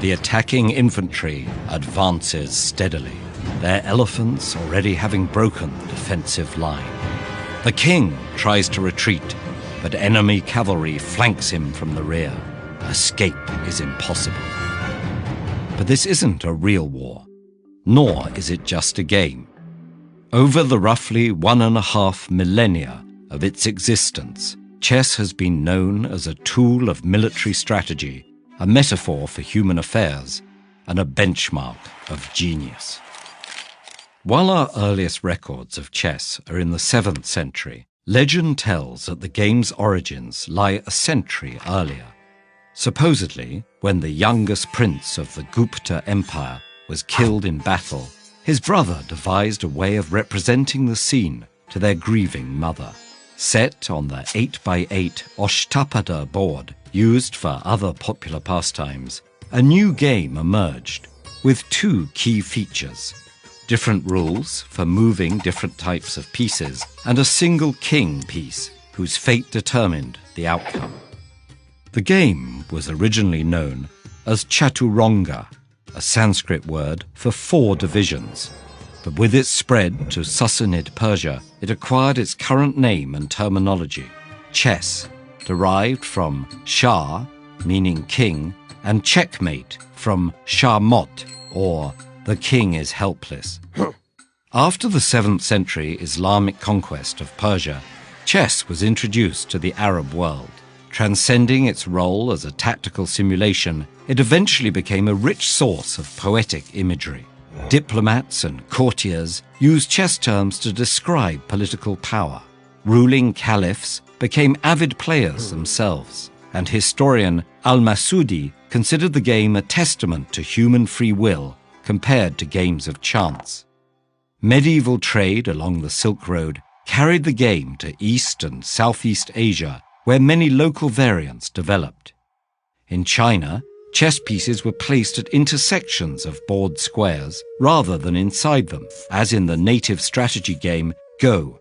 The attacking infantry advances steadily, their elephants already having broken the defensive line. The king tries to retreat, but enemy cavalry flanks him from the rear. Escape is impossible. But this isn't a real war, nor is it just a game. Over the roughly 1.5 millennia of its existence, chess has been known as a tool of military strategy, a metaphor for human affairs, and a benchmark of genius. While our earliest records of chess are in the 7th century, legend tells that the game's origins lie a century earlier. Supposedly, when the youngest prince of the Gupta Empire was killed in battle, his brother devised a way of representing the scene to their grieving mother. Set on the 8x8 Ashtapada board used for other popular pastimes, a new game emerged with 2 key features: different rules for moving different types of pieces, and a single king piece whose fate determined the outcome. The game was originally known as Chaturanga, a Sanskrit word for 4 divisions, but with its spread to Sassanid Persia, it acquired its current name and terminology, chess, derived from Shah, meaning king, and checkmate from Shahmot, or the king is helpless. After the 7th century Islamic conquest of Persia, chess was introduced to the Arab world. Transcending its role as a tactical simulation, it eventually became a rich source of poetic imagery. Diplomats and courtiers used chess terms to describe political power. Ruling caliphs became avid players themselves, and historian al-Masudi considered the game a testament to human free will compared to games of chance. Medieval trade along the Silk Road carried the game to East and Southeast Asia, where many local variants developed. In China, chess pieces were placed at intersections of board squares rather than inside them, as in the native strategy game Go.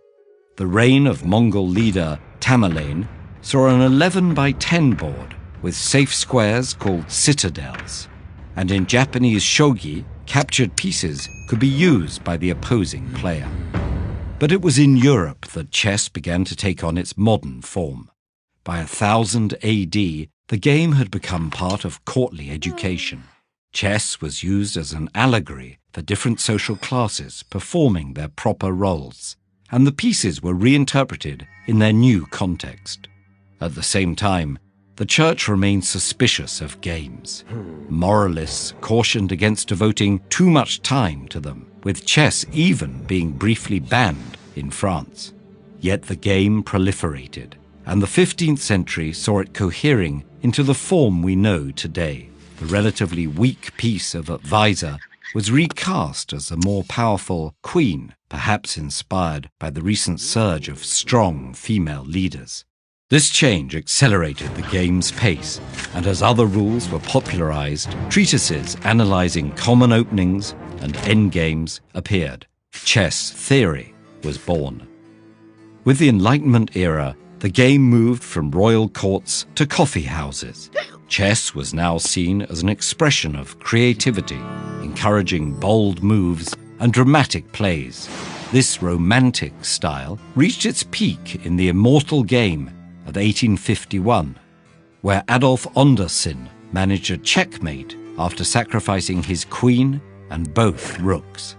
The reign of Mongol leader Tamerlane saw an 11x10 board with safe squares called citadels, and in Japanese shogi, captured pieces could be used by the opposing player. But it was in Europe that chess began to take on its modern form. By 1000 AD, the game had become part of courtly education. Chess was used as an allegory for different social classes performing their proper roles, and the pieces were reinterpreted in their new context. At the same time, the church remained suspicious of games. Moralists cautioned against devoting too much time to them, with chess even being briefly banned in France. Yet the game proliferated, and the 15th century saw it cohering into the form we know today. The relatively weak piece of advisor was recast as a more powerful queen, perhaps inspired by the recent surge of strong female leaders. This change accelerated the game's pace, and as other rules were popularized, treatises analyzing common openings and endgames appeared. Chess theory was born. With the Enlightenment era, the game moved from royal courts to coffee houses. Chess was now seen as an expression of creativity, encouraging bold moves and dramatic plays. This romantic style reached its peak in the immortal game of 1851, where Adolf Anderssen managed a checkmate after sacrificing his queen and both rooks.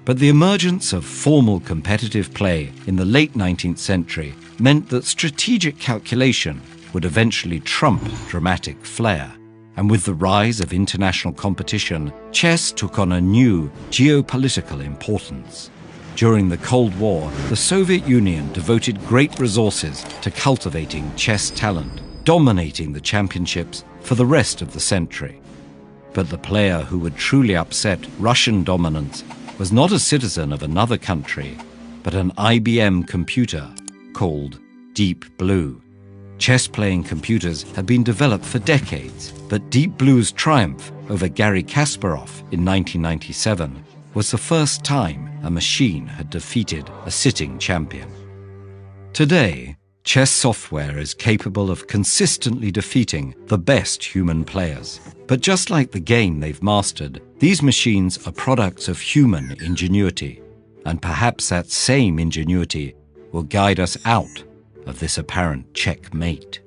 But the emergence of formal competitive play in the late 19th century meant that strategic calculation would eventually trump dramatic flair. And with the rise of international competition, chess took on a new geopolitical importance. During the Cold War, the Soviet Union devoted great resources to cultivating chess talent, dominating the championships for the rest of the century. But the player who would truly upset Russian dominance was not a citizen of another country, but an IBM computer called Deep Blue. Chess-playing computers had been developed for decades, but Deep Blue's triumph over Garry Kasparov in 1997 was the first time a machine had defeated a sitting champion. Today, Chess software is capable of consistently defeating the best human players. But just like the game they've mastered, these machines are products of human ingenuity. And perhaps that same ingenuity will guide us out of this apparent checkmate.